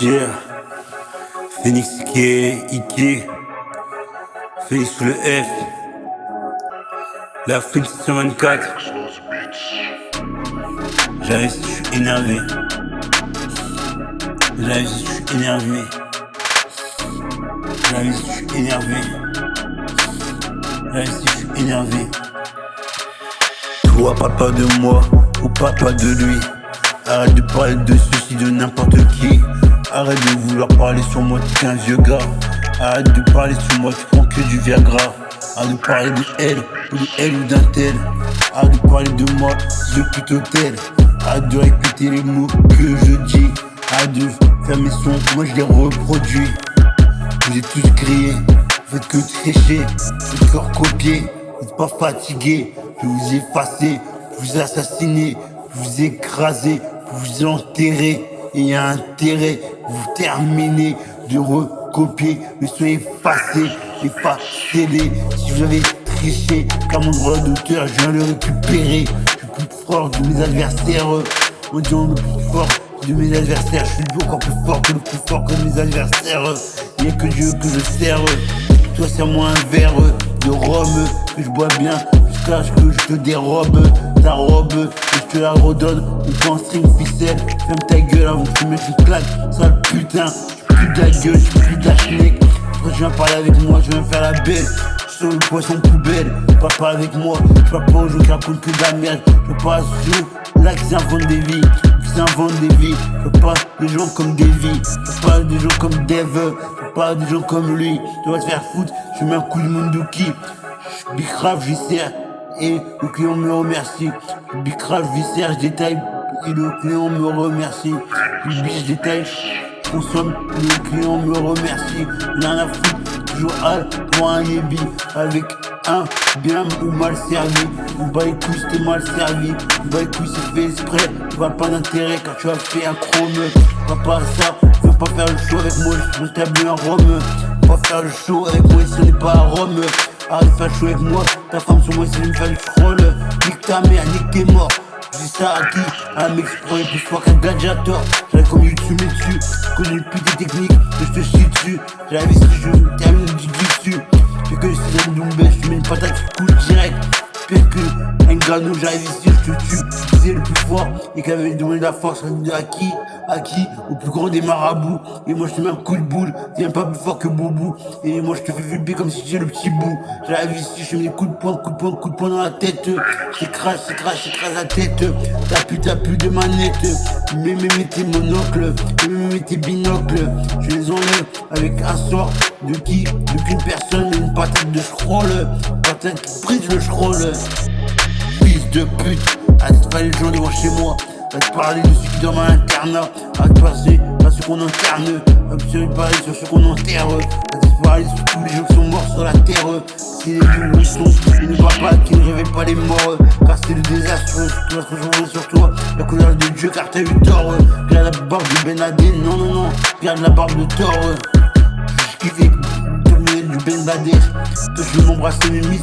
Yeah. Phoenix Ike, Phoenix sous le F, l'Afrique 624. J'arrive si je suis énervé. J'arrive si je suis énervé. J'arrive si je suis énervé. J'arrive si je suis énervé. Toi parle pas de moi ou parle pas de lui. Arrête de parler de ceci, de n'importe qui. Arrête de vouloir parler sur moi, t'es qu'un vieux gars. Arrête de parler sur moi, tu prends que du Viagra. Arrête de parler de elle, ou d'un tel. Arrête de parler de moi, je plutôt tel. Arrête de répéter les mots que je dis. Arrête de faire mes sons, moi je les reproduis. Vous êtes tous criés, vous faites que tricher, vous êtes encore copier, vous n'êtes pas fatigué. Je vous ai effacé, vous assassiné, vous écrasé, vous enterré. Et il y a intérêt, vous terminez de recopier, mais soyez effacés, effacez-les. Si vous avez triché, car mon droit d'auteur, je viens le récupérer. Je suis plus fort de mes adversaires, en disant le plus fort de mes adversaires. Je suis encore plus fort que le plus fort que mes adversaires. Il n'y a que Dieu que je sers. Toi serre-moi un verre de rhum que je bois bien jusqu'à ce que je te dérobe ta robe et je te la redonne. On prend un string ficelle. Ferme ta gueule avant que tu mettes une claque. Sale putain, j'suis plus de la gueule, j'suis plus de la schneck. Quand tu viens parler avec moi, je viens faire la belle. Sur le poisson poubelle, pas parler avec moi. Je parle pas aux gens qui racontent que de la merde. Je parle sur là qui s'inventent des vies. Qui s'inventent des vies. Je parle des gens comme Davy. Je parle des gens comme Dave. Je parle des gens comme lui. Tu vas te faire foutre. Je mets un coup de Munduki. Je bicrave, j'y sers. Et le client me remercie. Je bicrave, j'y sers, je détaille. Et le client me remercie. Je biche, je détaille. Je consomme. Et le client me remercie. Rien à foutre. Toujours hal pour un yébi avec un bien ou mal servi. On bat les couilles si t'es mal servi. On bat les couilles si c'est fait exprès. Tu vas pas d'intérêt quand tu as fait un chrome. Va pas à ça, tu vas pas faire le show avec moi. Je t'établis un rhum. Pas faire le show avec moi si on n'est pas à Rome. Arrête de faire le show avec moi. Ta femme sur moi si elle me fait le scroll. Nique ta mère, nique tes morts. Je dis ça à qui? À un mec qui croyait plus fort qu'un gladiator. J'arrive comme YouTube mais dessus. Je connais le plus des techniques, mais je te chie dessus. J'arrive ici, je termine du dessus. Fais que si c'est une doumbé, je mets une patate, je coule direct. Pire que un gano, j'arrive ici, je te tue. C'est le plus fort et qui avait donné la force à qui? À qui? Au plus grand des marabouts. Et moi je te mets un coup de boule, t'es pas plus fort que Boubou. Et moi je te fais vibrer comme si j'étais le petit bout. J'arrive ici, je te mets des coups de poing, coup de poing dans la tête. J'écrase la tête. T'as plus de manette. Mais tes monocles, mais tes binocles. Je les enlève avec un sort de qui? De qu'une personne et une patate de scroll. Patate qui brise le scroll. Fils de pute, arrête de parler les gens devant chez moi. Arrête de parler de ceux qui dorment à l'internat. Arrête de passer à ceux qu'on interne. Arrête de parler sur ceux qu'on enterre. Arrête de parler sur tous les gens qui sont morts sur la terre. C'est les vieux où ils sont, ils ne voient pas, qui ne réveillent pas les morts. Car c'est le désastre, tu vas te rejoindre sur toi. La couleur de Dieu car t'as eu tort. Regarde la barbe de Ben Laden, non, regarde la barbe de Thor. Je kiffe du Ben Laden. Toi je veux m'embrasser mes miss,